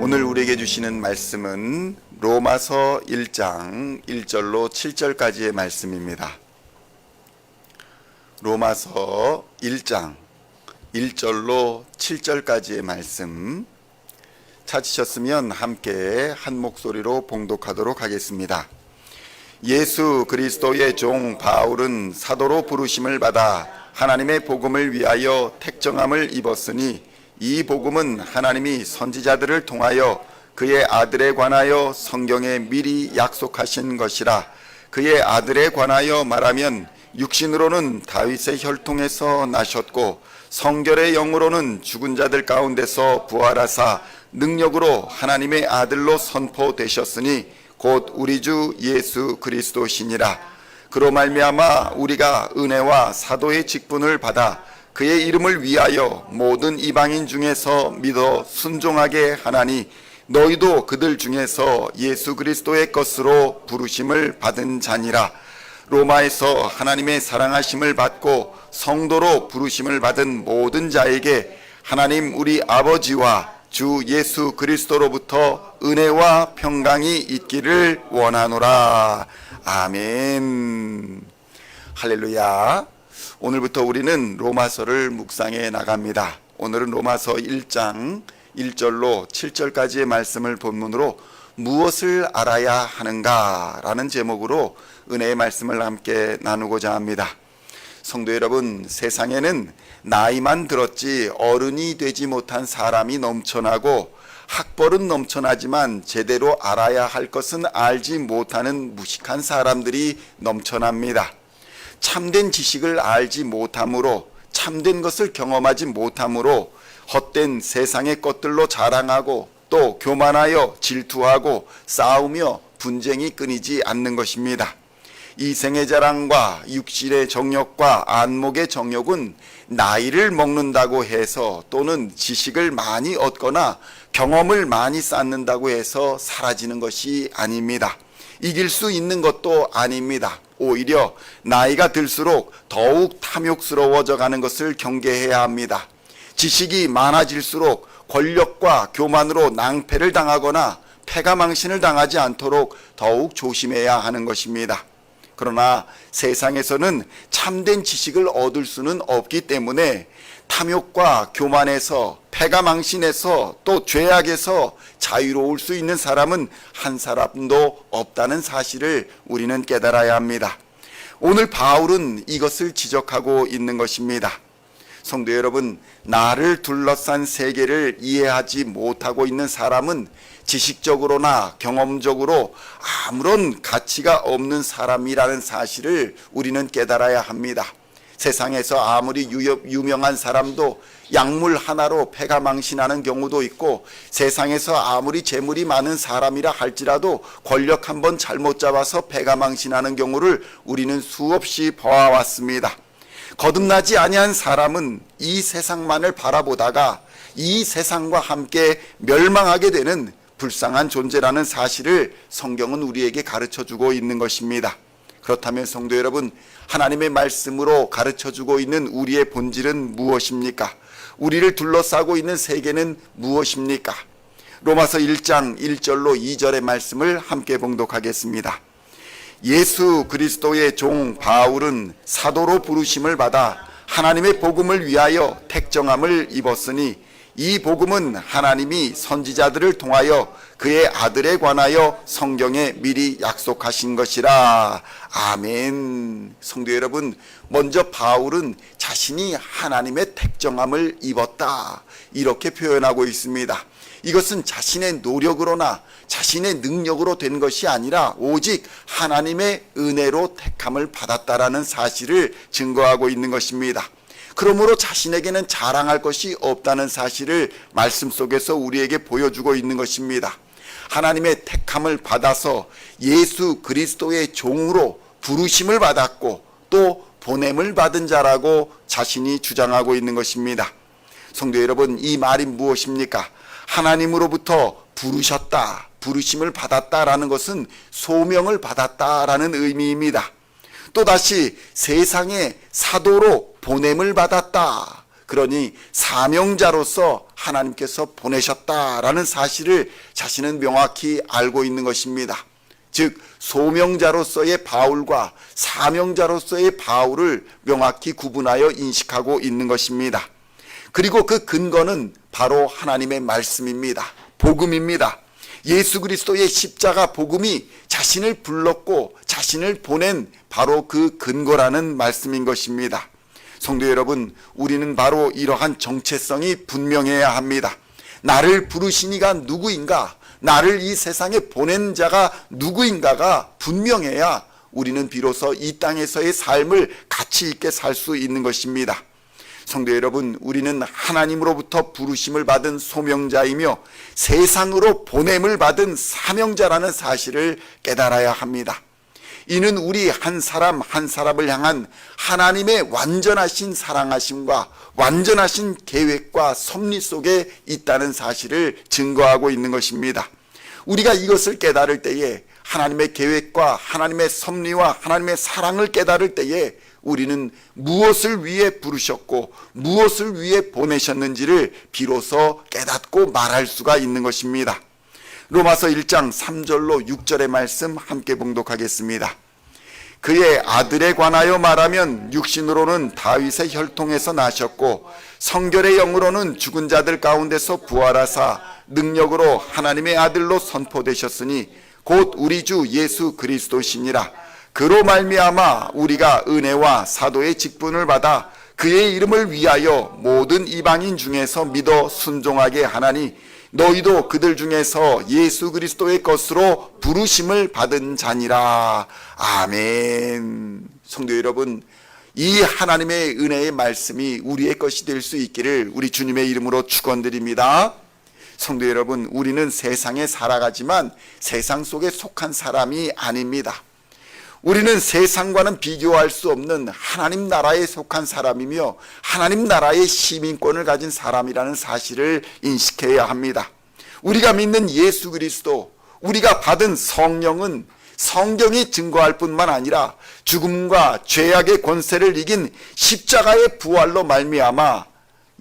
오늘 우리에게 주시는 말씀은 로마서 1장 1절로 7절까지의 말씀입니다. 로마서 1장 1절로 7절까지의 말씀 찾으셨으면 함께 한 목소리로 봉독하도록 하겠습니다. 예수 그리스도의 종 바울은 사도로 부르심을 받아 하나님의 복음을 위하여 택정함을 입었으니 이 복음은 하나님이 선지자들을 통하여 그의 아들에 관하여 성경에 미리 약속하신 것이라. 그의 아들에 관하여 말하면 육신으로는 다윗의 혈통에서 나셨고 성결의 영으로는 죽은 자들 가운데서 부활하사 능력으로 하나님의 아들로 선포되셨으니 곧 우리 주 예수 그리스도시니라. 그로 말미암아 우리가 은혜와 사도의 직분을 받아 그의 이름을 위하여 모든 이방인 중에서 믿어 순종하게 하나니 너희도 그들 중에서 예수 그리스도의 것으로 부르심을 받은 자니라. 로마에서 하나님의 사랑하심을 받고 성도로 부르심을 받은 모든 자에게 하나님 우리 아버지와 주 예수 그리스도로부터 은혜와 평강이 있기를 원하노라. 아멘. 할렐루야. 오늘부터 우리는 로마서를 묵상해 나갑니다. 오늘은 로마서 1장 1절로 7절까지의 말씀을 본문으로 무엇을 알아야 하는가 라는 제목으로 은혜의 말씀을 함께 나누고자 합니다. 성도 여러분, 세상에는 나이만 들었지 어른이 되지 못한 사람이 넘쳐나고 학벌은 넘쳐나지만 제대로 알아야 할 것은 알지 못하는 무식한 사람들이 넘쳐납니다. 참된 지식을 알지 못함으로, 참된 것을 경험하지 못함으로 헛된 세상의 것들로 자랑하고 또 교만하여 질투하고 싸우며 분쟁이 끊이지 않는 것입니다. 이생의 자랑과 육신의 정욕과 안목의 정욕은 나이를 먹는다고 해서 또는 지식을 많이 얻거나 경험을 많이 쌓는다고 해서 사라지는 것이 아닙니다. 이길 수 있는 것도 아닙니다. 오히려 나이가 들수록 더욱 탐욕스러워져 가는 것을 경계해야 합니다. 지식이 많아질수록 권력과 교만으로 낭패를 당하거나 패가망신을 당하지 않도록 더욱 조심해야 하는 것입니다. 그러나 세상에서는 참된 지식을 얻을 수는 없기 때문에 탐욕과 교만에서 패가망신에서 또 죄악에서 자유로울 수 있는 사람은 한 사람도 없다는 사실을 우리는 깨달아야 합니다. 오늘 바울은 이것을 지적하고 있는 것입니다. 성도 여러분, 나를 둘러싼 세계를 이해하지 못하고 있는 사람은 지식적으로나 경험적으로 아무런 가치가 없는 사람이라는 사실을 우리는 깨달아야 합니다. 세상에서 아무리 유명한 사람도 약물 하나로 패가망신하는 경우도 있고, 세상에서 아무리 재물이 많은 사람이라 할지라도 권력 한번 잘못 잡아서 패가망신하는 경우를 우리는 수없이 보아왔습니다. 거듭나지 아니한 사람은 이 세상만을 바라보다가 이 세상과 함께 멸망하게 되는 불쌍한 존재라는 사실을 성경은 우리에게 가르쳐주고 있는 것입니다. 그렇다면 성도 여러분, 하나님의 말씀으로 가르쳐주고 있는 우리의 본질은 무엇입니까? 우리를 둘러싸고 있는 세계는 무엇입니까? 로마서 1장 1절로 2절의 말씀을 함께 봉독하겠습니다. 예수 그리스도의 종 바울은 사도로 부르심을 받아 하나님의 복음을 위하여 택정함을 입었으니 이 복음은 하나님이 선지자들을 통하여 그의 아들에 관하여 성경에 미리 약속하신 것이라. 아멘. 성도 여러분, 먼저 바울은 자신이 하나님의 택정함을 입었다, 이렇게 표현하고 있습니다. 이것은 자신의 노력으로나 자신의 능력으로 된 것이 아니라 오직 하나님의 은혜로 택함을 받았다라는 사실을 증거하고 있는 것입니다. 그러므로 자신에게는 자랑할 것이 없다는 사실을 말씀 속에서 우리에게 보여주고 있는 것입니다. 하나님의 택함을 받아서 예수 그리스도의 종으로 부르심을 받았고 또 보냄을 받은 자라고 자신이 주장하고 있는 것입니다. 성도 여러분, 이 말이 무엇입니까? 하나님으로부터 부르셨다, 부르심을 받았다라는 것은 소명을 받았다라는 의미입니다. 또다시 세상의 사도로 보냄을 받았다, 그러니 사명자로서 하나님께서 보내셨다라는 사실을 자신은 명확히 알고 있는 것입니다. 즉 소명자로서의 바울과 사명자로서의 바울을 명확히 구분하여 인식하고 있는 것입니다. 그리고 그 근거는 바로 하나님의 말씀입니다. 복음입니다. 예수 그리스도의 십자가 복음이 자신을 불렀고 자신을 보낸 바로 그 근거라는 말씀인 것입니다. 성도 여러분, 우리는 바로 이러한 정체성이 분명해야 합니다. 나를 부르신 이가 누구인가, 나를 이 세상에 보낸 자가 누구인가가 분명해야 우리는 비로소 이 땅에서의 삶을 가치 있게 살 수 있는 것입니다. 성도 여러분, 우리는 하나님으로부터 부르심을 받은 소명자이며 세상으로 보냄을 받은 사명자라는 사실을 깨달아야 합니다. 이는 우리 한 사람 한 사람을 향한 하나님의 완전하신 사랑하심과 완전하신 계획과 섭리 속에 있다는 사실을 증거하고 있는 것입니다. 우리가 이것을 깨달을 때에 하나님의 계획과 하나님의 섭리와 하나님의 사랑을 깨달을 때에 우리는 무엇을 위해 부르셨고 무엇을 위해 보내셨는지를 비로소 깨닫고 말할 수가 있는 것입니다. 로마서 1장 3절로 6절의 말씀 함께 봉독하겠습니다. 그의 아들에 관하여 말하면 육신으로는 다윗의 혈통에서 나셨고 성결의 영으로는 죽은 자들 가운데서 부활하사 능력으로 하나님의 아들로 선포되셨으니 곧 우리 주 예수 그리스도시니라. 그로 말미암아 우리가 은혜와 사도의 직분을 받아 그의 이름을 위하여 모든 이방인 중에서 믿어 순종하게 하나니 너희도 그들 중에서 예수 그리스도의 것으로 부르심을 받은 자니라. 아멘. 성도 여러분, 이 하나님의 은혜의 말씀이 우리의 것이 될 수 있기를 우리 주님의 이름으로 축원드립니다. 성도 여러분, 우리는 세상에 살아가지만 세상 속에 속한 사람이 아닙니다. 우리는 세상과는 비교할 수 없는 하나님 나라에 속한 사람이며 하나님 나라의 시민권을 가진 사람이라는 사실을 인식해야 합니다. 우리가 믿는 예수 그리스도, 우리가 받은 성령은 성경이 증거할 뿐만 아니라 죽음과 죄악의 권세를 이긴 십자가의 부활로 말미암아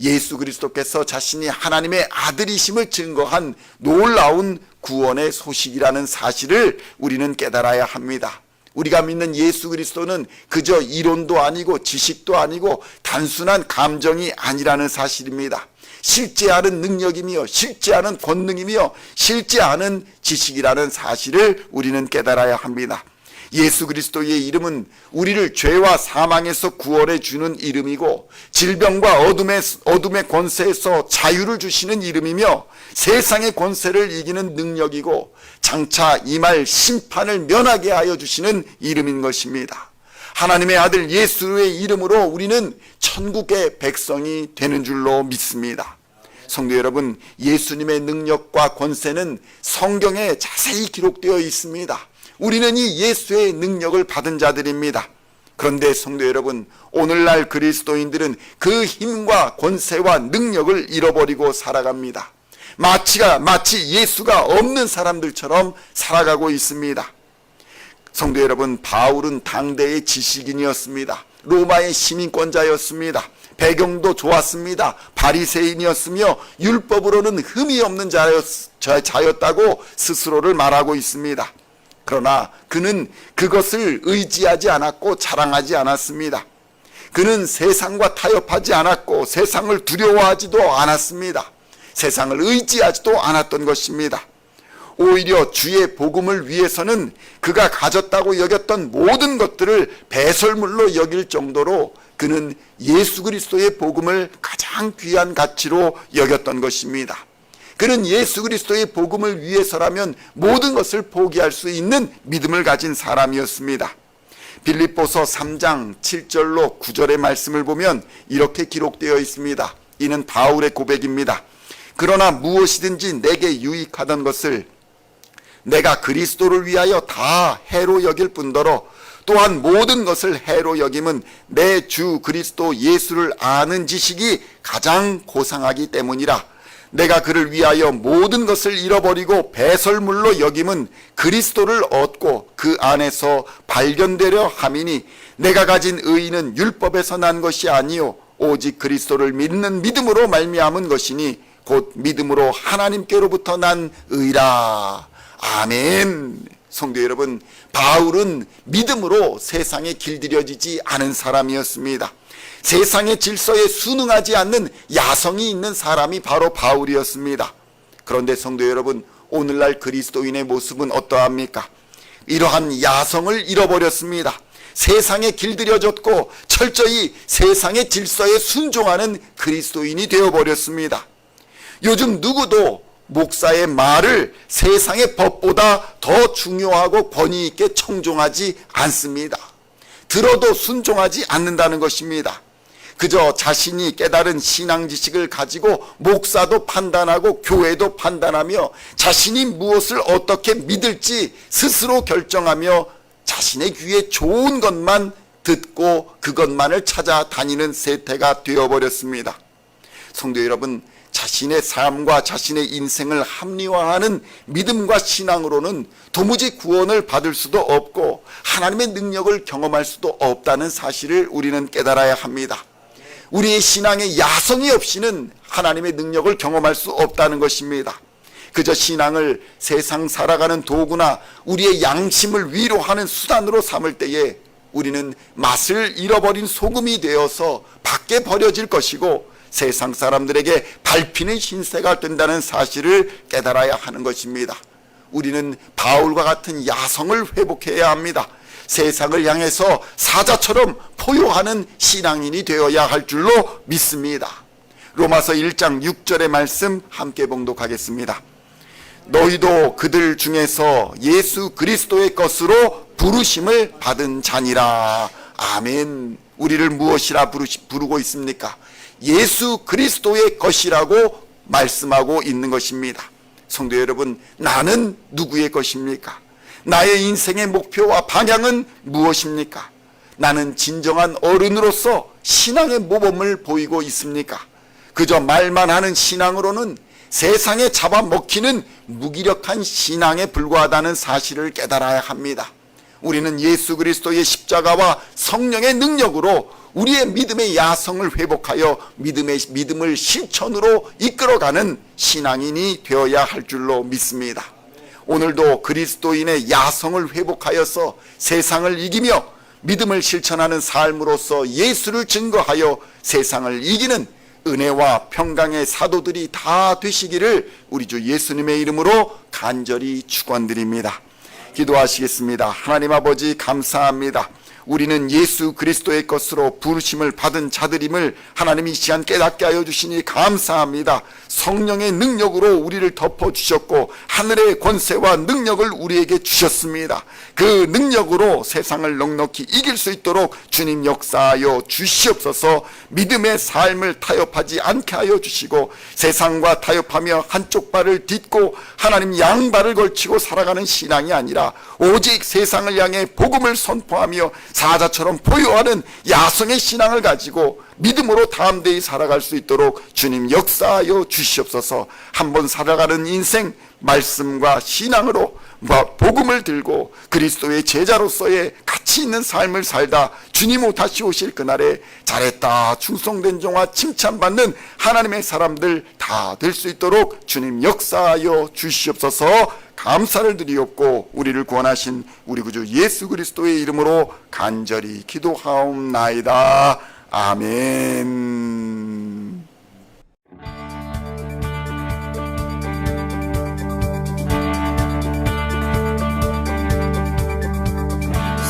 예수 그리스도께서 자신이 하나님의 아들이심을 증거한 놀라운 구원의 소식이라는 사실을 우리는 깨달아야 합니다. 우리가 믿는 예수 그리스도는 그저 이론도 아니고 지식도 아니고 단순한 감정이 아니라는 사실입니다. 실제하는 능력이며 실제하는 권능이며 실제하는 지식이라는 사실을 우리는 깨달아야 합니다. 예수 그리스도의 이름은 우리를 죄와 사망에서 구원해 주는 이름이고 질병과 어둠의 권세에서 자유를 주시는 이름이며 세상의 권세를 이기는 능력이고 장차 임할 심판을 면하게 하여 주시는 이름인 것입니다. 하나님의 아들 예수의 이름으로 우리는 천국의 백성이 되는 줄로 믿습니다. 성도 여러분, 예수님의 능력과 권세는 성경에 자세히 기록되어 있습니다. 우리는 이 예수의 능력을 받은 자들입니다. 그런데 성도 여러분, 오늘날 그리스도인들은 그 힘과 권세와 능력을 잃어버리고 살아갑니다. 마치 예수가 없는 사람들처럼 살아가고 있습니다. 성도 여러분, 바울은 당대의 지식인이었습니다. 로마의 시민권자였습니다. 배경도 좋았습니다. 바리새인이었으며 율법으로는 흠이 없는 자였다고 스스로를 말하고 있습니다. 그러나 그는 그것을 의지하지 않았고 자랑하지 않았습니다. 그는 세상과 타협하지 않았고 세상을 두려워하지도 않았습니다. 세상을 의지하지도 않았던 것입니다. 오히려 주의 복음을 위해서는 그가 가졌다고 여겼던 모든 것들을 배설물로 여길 정도로 그는 예수 그리스도의 복음을 가장 귀한 가치로 여겼던 것입니다. 그는 예수 그리스도의 복음을 위해서라면 모든 것을 포기할 수 있는 믿음을 가진 사람이었습니다. 빌립보서 3장 7절로 9절의 말씀을 보면 이렇게 기록되어 있습니다. 이는 바울의 고백입니다. 그러나 무엇이든지 내게 유익하던 것을 내가 그리스도를 위하여 다 해로 여길 뿐더러 또한 모든 것을 해로 여김은 내 주 그리스도 예수를 아는 지식이 가장 고상하기 때문이라. 내가 그를 위하여 모든 것을 잃어버리고 배설물로 여김은 그리스도를 얻고 그 안에서 발견되려 함이니 내가 가진 의의는 율법에서 난 것이 아니요 오직 그리스도를 믿는 믿음으로 말미암은 것이니 곧 믿음으로 하나님께로부터 난 의라. 아멘. 성도 여러분, 바울은 믿음으로 세상에 길들여지지 않은 사람이었습니다. 세상의 질서에 순응하지 않는 야성이 있는 사람이 바로 바울이었습니다. 그런데 성도 여러분, 오늘날 그리스도인의 모습은 어떠합니까? 이러한 야성을 잃어버렸습니다. 세상에 길들여졌고 철저히 세상의 질서에 순종하는 그리스도인이 되어버렸습니다. 요즘 누구도 목사의 말을 세상의 법보다 더 중요하고 권위 있게 청종하지 않습니다. 들어도 순종하지 않는다는 것입니다. 그저 자신이 깨달은 신앙 지식을 가지고 목사도 판단하고 교회도 판단하며 자신이 무엇을 어떻게 믿을지 스스로 결정하며 자신의 귀에 좋은 것만 듣고 그것만을 찾아다니는 세태가 되어버렸습니다. 성도 여러분, 자신의 삶과 자신의 인생을 합리화하는 믿음과 신앙으로는 도무지 구원을 받을 수도 없고 하나님의 능력을 경험할 수도 없다는 사실을 우리는 깨달아야 합니다. 우리의 신앙에 야성이 없이는 하나님의 능력을 경험할 수 없다는 것입니다. 그저 신앙을 세상 살아가는 도구나 우리의 양심을 위로하는 수단으로 삼을 때에 우리는 맛을 잃어버린 소금이 되어서 밖에 버려질 것이고 세상 사람들에게 밟히는 신세가 된다는 사실을 깨달아야 하는 것입니다. 우리는 바울과 같은 야성을 회복해야 합니다. 세상을 향해서 사자처럼 포효하는 신앙인이 되어야 할 줄로 믿습니다. 로마서 1장 6절의 말씀 함께 봉독하겠습니다. 너희도 그들 중에서 예수 그리스도의 것으로 부르심을 받은 자니라. 아멘. 우리를 무엇이라 부르고 있습니까? 예수 그리스도의 것이라고 말씀하고 있는 것입니다. 성도 여러분, 나는 누구의 것입니까? 나의 인생의 목표와 방향은 무엇입니까? 나는 진정한 어른으로서 신앙의 모범을 보이고 있습니까? 그저 말만 하는 신앙으로는 세상에 잡아먹히는 무기력한 신앙에 불과하다는 사실을 깨달아야 합니다. 우리는 예수 그리스도의 십자가와 성령의 능력으로 우리의 믿음의 야성을 회복하여 믿음을 실천으로 이끌어가는 신앙인이 되어야 할 줄로 믿습니다. 오늘도 그리스도인의 야성을 회복하여서 세상을 이기며 믿음을 실천하는 삶으로서 예수를 증거하여 세상을 이기는 은혜와 평강의 사도들이 다 되시기를 우리 주 예수님의 이름으로 간절히 축원드립니다. 기도하시겠습니다. 하나님 아버지, 감사합니다. 우리는 예수 그리스도의 것으로 부르심을 받은 자들임을 하나님이 이 시간 깨닫게 하여 주시니 감사합니다. 성령의 능력으로 우리를 덮어주셨고 하늘의 권세와 능력을 우리에게 주셨습니다. 그 능력으로 세상을 넉넉히 이길 수 있도록 주님 역사하여 주시옵소서. 믿음의 삶을 타협하지 않게 하여 주시고 세상과 타협하며 한쪽 발을 딛고 하나님 양발을 걸치고 살아가는 신앙이 아니라 오직 세상을 향해 복음을 선포하며 사자처럼 포효하는 야성의 신앙을 가지고 믿음으로 담대히 살아갈 수 있도록 주님 역사하여 주시옵소서. 한번 살아가는 인생 말씀과 신앙으로 복음을 들고 그리스도의 제자로서의 가치 있는 삶을 살다 주님 다시 오실 그날에 잘했다 충성된 종아 칭찬받는 하나님의 사람들 다 될 수 있도록 주님 역사하여 주시옵소서. 감사를 드리옵고 우리를 구원하신 우리 구주 예수 그리스도의 이름으로 간절히 기도하옵나이다. 아멘.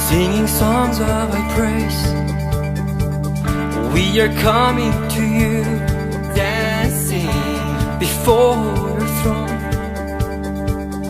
Singing songs of thy praise, we are coming to you.